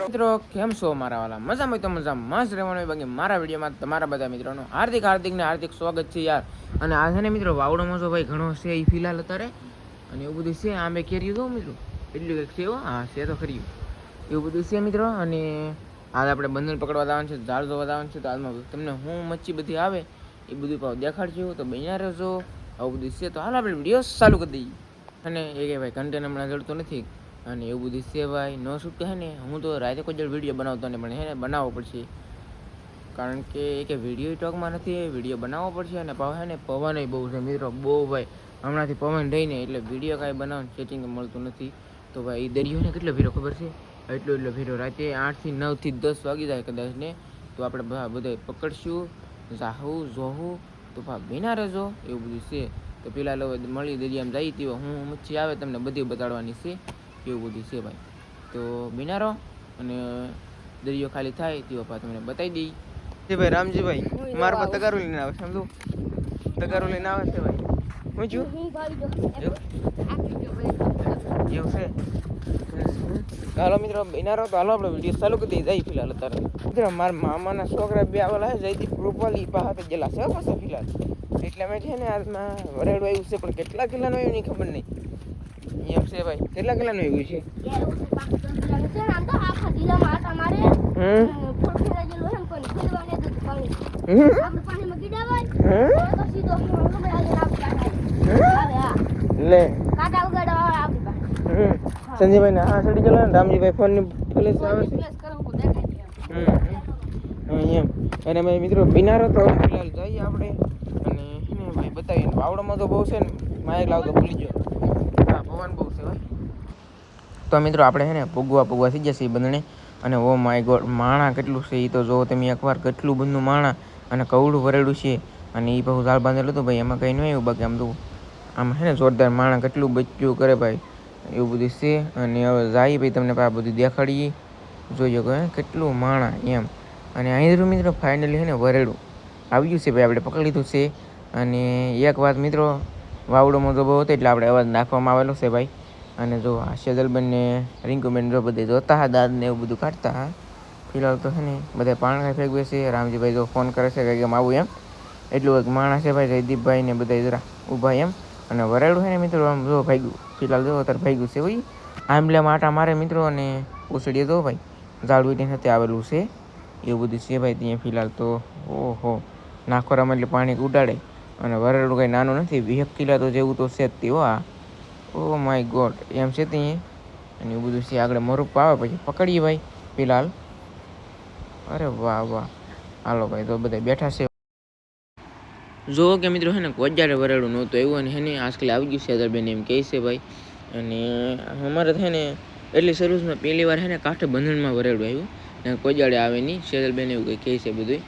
મિત્રો કેમ છો મારા વાલા મજામાં તો મજા મસ્ત રહેવાનું બાકી મારા વિડીયોમાં તમારા બધા મિત્રોનું હાર્દિક સ્વાગત છે યાર. અને આ છે ને મિત્રો વાવડોમાં જો ભાઈ ઘણો છે એ ફિલહાલ અત્યારે અને એવું બધું છે આંબે કેરી દો મિત્રો એટલું કંઈક છે હા છે તો ખરી એવું બધું છે મિત્રો. અને હાલ આપણે બંધન પકડવા જવાનું છે, ઝાડ જોવા જવાનું છે. તો હાલમાં તમને હું મચ્છી બધી આવે એ બધું પાવ દેખાડજો તો બન્યા રહેજો. આવું બધું છે તો હાલ આપણે વિડીયો ચાલુ કરી દઈએ. અને એ કે ભાઈ કન્ટેન્ટ હમણાં જડતો નથી અને એવું બધું છે ભાઈ ન શૂટ કહે ને. હું તો રાતે કોઈ જણ વિડીયો બનાવતો ને પણ હે ને બનાવવો પડશે કારણ કે વિડીયો ટોકમાં નથી, વિડીયો બનાવવો પડશે. અને હે ને પવન બહુ છે મિત્રો, બહુ ભાઈ હમણાંથી પવન રહીને એટલે વિડીયો કાંઈ બનાવવાનું સેટિંગ મળતું નથી. તો ભાઈ એ દરિયો ને કેટલો ભીરો ખબર છે, એટલો ભીરો રાતે 8 થી 9 થી 10 વાગી જાય કદાચ ને. તો આપણે બધા પકડશું જાહું જોહું તો ભીના રહેજો એવું બધું છે. તો પેલા લોકો મળી દરિયામાં જઈ તેઓ હું મચ્છી આવે તમને બધી બતાડવાની છે એવું બધું છે ભાઈ. તો બિનારો અને દરિયો ખાલી થાય તે બાપા તમને બતાવી દઈ છે ભાઈ. રામજીભાઈ મારા પર તગારો લઈને આવે સમજો, તગારો લઈને આવે છે ભાઈ. હું છું એવું છે. હાલો મિત્રો બિનારો તો હાલો આપણે વિડીયો ચાલુ કરી દઈ જાય ફિલહાલ અત્યારે. મિત્રો મારા મામાના છોકરા બે આવેલા છે જયદીપ રૂપાલી પાસે ગયેલા છે પાસે ફિલહાલ. એટલે અમે છે ને આજમાં વરેડું આવ્યું છે પણ કેટલા કિલ્લાનું આવ્યું નહીં ખબર નહીં એમ છે ભાઈ. કેટલા કિલ્લાનું આવ્યું છે? લે સંજયભાઈ ને હા સડી ગયેલા ને રામજીભાઈ ફોન ની ફ્લેશ આવે છે એમ. અને ભાઈ મિત્રો બિનારો તો ફિલહાલ જઈએ આપણે અને ભાઈ બતાવીએ. વાવડામાં તો બહુ છે ને માયક લાવતો ભૂલી ગયો. હા પવન બહુ છે ભાઈ. તો મિત્રો આપણે છે ને પૂગવા થઈ જશે એ બંધણે. અને ઓ માય ગોડ માણા કેટલું છે એ તો જો તમે એકવાર કેટલું બધું માણા અને કવડું ભરેલું છે. અને એ બહુ ઝાડ બાંધેલું હતું ભાઈ એમાં કંઈ નહીં આવ્યું બાકી આમ તો આમ છે ને જોરદાર માણા કેટલું બચ્યું કરે ભાઈ એવું બધું છે. અને હવે જાય ભાઈ તમને આ બધું દેખાડીએ જોઈએ કે કેટલું માણા એમ. અને અહીં મિત્રો ફાઇનલી છે ને વરેડું આવી ગયું છે ભાઈ, આપણે પકડી લીધું છે. અને એક વાત મિત્રો વાવડોમાં જો બહુ હતો એટલે આપણે અવાજ નાખવામાં આવેલો છે ભાઈ. અને જો આ સેજલબેન ને રિંકુબેન જો બધે જોતા હા દાદ ને એવું બધું કાઢતા હા. ફિલહાલ તો છે ને બધા પાણી ફેંકવે છે. રામજીભાઈ જો ફોન કરે છે કે કેમ આવું એમ. એટલું એક માણસ છે ભાઈ જયદીપભાઈ ને બધા જરા ઊભા એમ. અને વરાડું છે ને મિત્રો આમ જો ભાગ્યું ફિલહાલ જો અત્યારે ભાગ્યું છે ભાઈ. આંબલે આટા મારે મિત્રો અને ઉછળીએ જો ભાઈ ઝાડવીની સાથે આવેલું છે એવું બધું છે ભાઈ ત્યાં ફિલહાલ. તો ઓહો નાખોરામાં એટલે પાણી ઉડાડે. અને વરાડું કંઈ નાનું નથી, 20 કિલા તો જેવું તો છે જ તે આ. ઓ માય ગોડ એમ છે ત્યાં. અને એવું બધું છે આગળ મરૂપ આવે પછી પકડીએ ભાઈ ફિલહાલ. અરે વાહ વાહ હાલો ભાઈ તો બધા બેઠા છે. જો કે મિત્રો હે ને કોજારે વરાડું નહોતું એવું અને હે ને આજકાલ આવી ગયું છે બેન એમ કહે છે ભાઈ. અને અમારે છે ને એટલી સર્વિસમાં પહેલી વાર છે ને કાંઠે બંધણમાં વરાડું આવ્યું ને કોઈ જાડે આવે નહીં. સેજલબેન એવું કંઈ કહે છે બધું.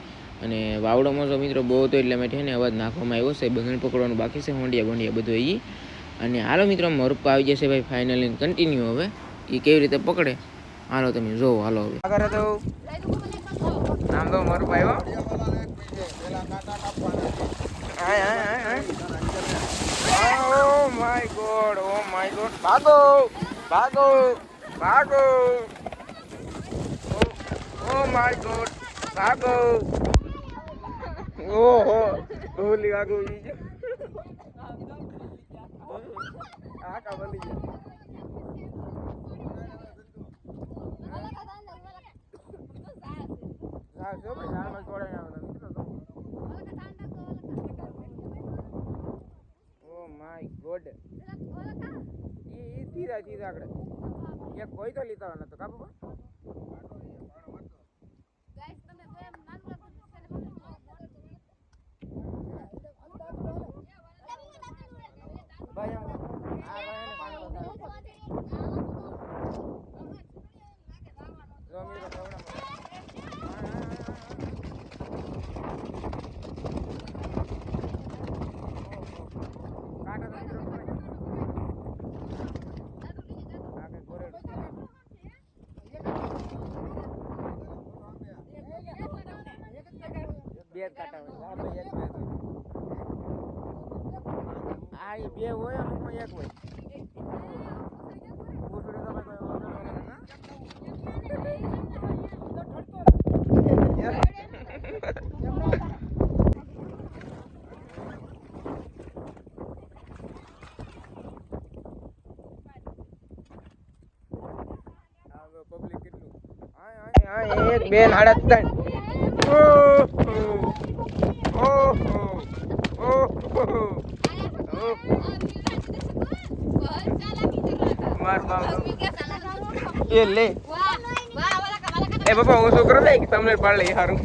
અને વાવડોમાં જો મિત્રો બહુ હતો એટલે માટે છે ને અવાજ નાખવામાં આવ્યો છે. બંધણ પકડવાનું બાકી છે, હોંડિયા બધું એ. અને હાલો મિત્રો મરૂપ આવી જશે ભાઈ ફાઇનલી કન્ટિન્યુ. હવે એ કેવી રીતે પકડે હાલો તમે જોવો. હાલો હવે આગળ તો નામ તો મરૂપ આવ્યો. Oh my god, oh my god. Bago, bago, bago. Oh my god, bago. Oh, holy bago. Ah, kabali. Ah, so benar mas orang yang mana? Oh my god. ये सीधा सीधा आकड़े ये कोई तो लेता है ना तो काबू બે કાટા હોય આપણે એક બે આ બે હોય અમુકમાં એક હોય. પૂછડે તો ભાઈ એક બેન 3.5 એ લે એ બાપા હું છોકરો લે કે તમને પાડ લઈ સારું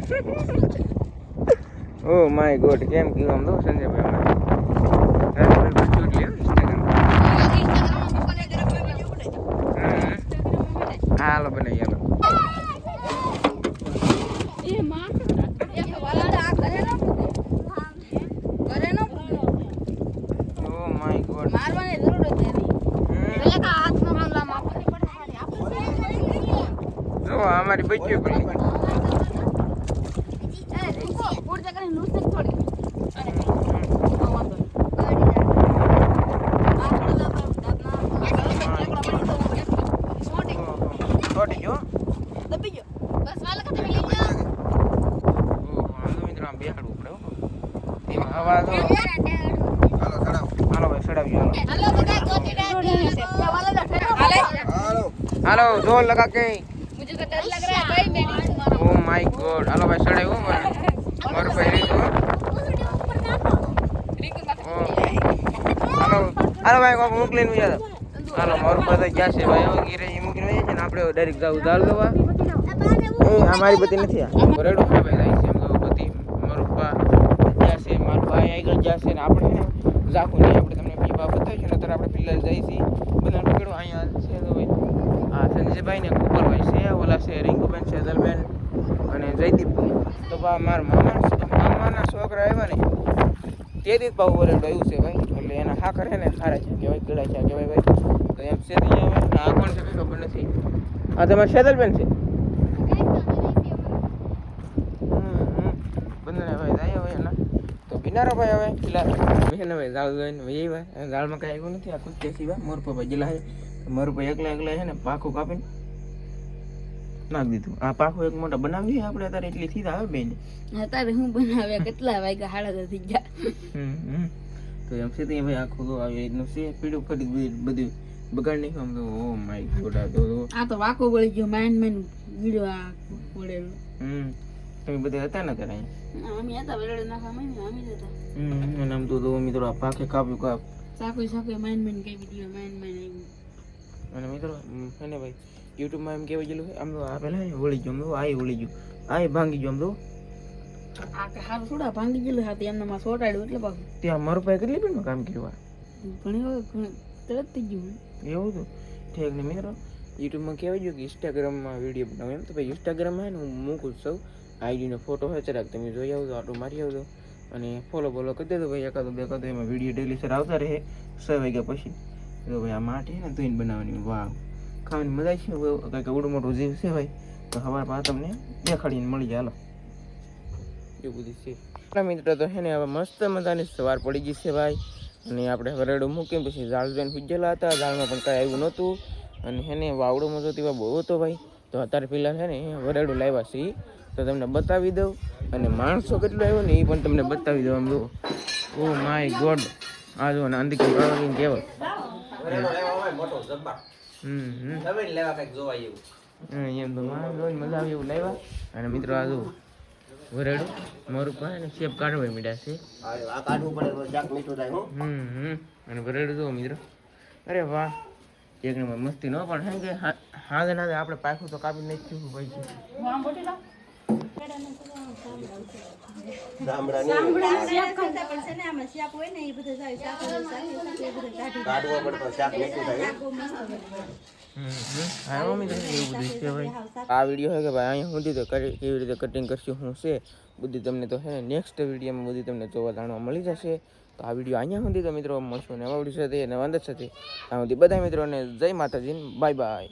ઓ માય ગોડ કેમ કીધું આમ તો સંજયભાઈ હાલો બને યાલો ઓ માય ગોડ મારવાની જરૂર હતી પેલા હાથમાં મારલા જો અમારી બચ્ચી પડી પૂરતા કરીને નુસત થોડી છોટી જો દબી ગયો બસ વાલા કતે લઈ જા ઓ હાલો મિત્રો આમ બેહાડવું પડે હો એમાં હવા તો હાલો ભાઈ સડાવી હાલો हेलो बता गोटी डाल दिया वाला बैठे हेलो હાલો જોર લગા કે मुझे तो डर लग रहा है भाई मैं नहीं ઓ માય ગોડ હાલો ભાઈ સડાવ્યું મને મારું ભાઈ રીતો હાલો હાલો ભાઈ કોક મોકલીને ઉજા હાલો મારું ભાઈ ગયા છે ભાઈ હવે ગીરે મૂકીને વહી છે ને આપણે ડાયરેક્ટ જાવ દાલ દવા એ અમારી બધી નથી આ રેડો ખા ભાઈ જાય છે એમ તો બધી મારું પા ગયા છે મારું ભાઈ આગળ ગયા છે ને આપણે ને જાખું નહીં આપણે તમને બીજી બાબત બતાવીશું ને અત્યારે આપણે ફિલહાલ જઈએ છીએ બધા પકડો અહીંયા છે તો ભાઈ આ સંજયભાઈ ને કુપરભાઈ છે ઓલા છે રિંકુબેન છે દલબેન અને જયદીપભાઈ તો બા મારા મામાના છોકરા આવ્યા ને તે દી પાઉ વરેડો એવું છે ભાઈ એટલે એના હા કરે ને હારા છે કહેવાય કીડા છે કહેવાય ભાઈ તો એમ છે આવે ને આ કોણ છે કંઈ ખબર નથી આ તમારે શેતલબેન છે બંને ભાઈ જાય હવે એના તો બિનારો ભાઈ હવે ફિલહાલ એને ભાઈ દાળ જોઈને ભાઈ ભાઈ દાળમાં કાંઈ આવ્યું નથી આખું તે સિવાય મોરપા ભાઈ ગયેલા છે મોરપા એકલા છે ને પાખું કાપીને નાખી દીધું આ પાખું એક મોટા બનાવી આપણે અત્યારે એટલી થી આવે બેન અત્યારે હું બનાવ્યા કેટલા વાગ્યા હાડા થઈ ગયા તો એમ છે ભાઈ આખું તો આવી રીતનું છે પીડું ફરી બધું બગાડ નહીં આમ તો ઓ માય ગોડ આ તો વાકો વળી ગયો માઇન ગીડો આ પડેલો તમે બધા હતા ને ત્યારે અમે હતા વેડે નાખા અમે હતા અને આમ તો મિત્રો આ પાખે કાપ્યું કાપ સાકો માઇન કઈ વિડિયો માઇન આવ્યું અને મિત્રો એને ભાઈ યુટ્યુબમાં એમ કેવું ગયેલું આમ તો આ પેલા વળી ગયું આઈ વળી ગયું આઈ ભાંગી ગયું આમ તો આ કે હારું થોડા ભાંગી ગયેલું હતી એમને માં સોટાડ્યું એટલે પાછું ત્યાં મારું ભાઈ કેટલી પણ કામ કર્યું ઘણી વખત તરત થઈ ગયું એવું હતું ઠીક ને મિત્રો યુટ્યુબમાં કહેવાય ગયું કે ઇન્સ્ટાગ્રામમાં વિડીયો બનાવું એમ તો ભાઈ ઇન્સ્ટાગ્રામમાં ને હું મૂકું સૌ આઈડીનો ફોટો હોય જરાક તમે જોઈ આવજો આટલું મારી આવજો અને ફોલો કરી દેજો ભાઈ એકાદો બે કાદો એમાં વિડીયો ડેલી સર આવતા રહે 6 વાગ્યા પછી તો ભાઈ આ માટી ને ધોઈને બનાવવાની વાહ ખાવાની મજા છે કંઈક અવડું મોટું જીવ છે ભાઈ તો હવાર પા તમને દેખાડીને મળી જાય હાલો એવું બધું છે મિત્રો તો હે ને હવે મસ્ત મજાની સવાર પડી ગઈ છે ભાઈ અને આપણે વરેડું મૂકીને પછી ઝાડ જોઈને ભીજેલા હતા ઝાડમાં પણ કાંઈ આવ્યું નહોતું અને હેને વાવડો મજો તેવા બહુ હતો ભાઈ તો અત્યારે પહેલાં છે ને વરેડું લાવ્યા છે તો તમને બતાવી દઉં અને માણસો કેટલો આવ્યો ને એ પણ તમને બતાવી દઉં આમ જો ઓ માય ગોડ આ જો ને અંધિક કહેવાય એમ તો મજા આવે એવું લાવ્યા અને મિત્રો આ જો વરેડું મારું પાસે શેપ કાઢવા મીડા છે અને વરેડું જો મિત્રો અરે વાહ એક નંબર મસ્તી ન પણ હે કે હાજે નાજે આપણે પાછું તો કાપી નાખ્યું ભાઈ આ વિડીયો હે કે ભાઈ અહીંયા સુધી તો કેવી રીતે કટિંગ કરશું શું છે બધી તમને તો હે ને નેક્સ્ટ વિડીયોમાં બધી તમને જોવા જાણવા મળી જશે તો આ વિડીયો અહીંયા સુધી તો મિત્રો મળશું નવા વિડીયો સાથે નવા અંદર સાથે ત્યાં સુધી બધા મિત્રોને જય માતાજી બાય બાય.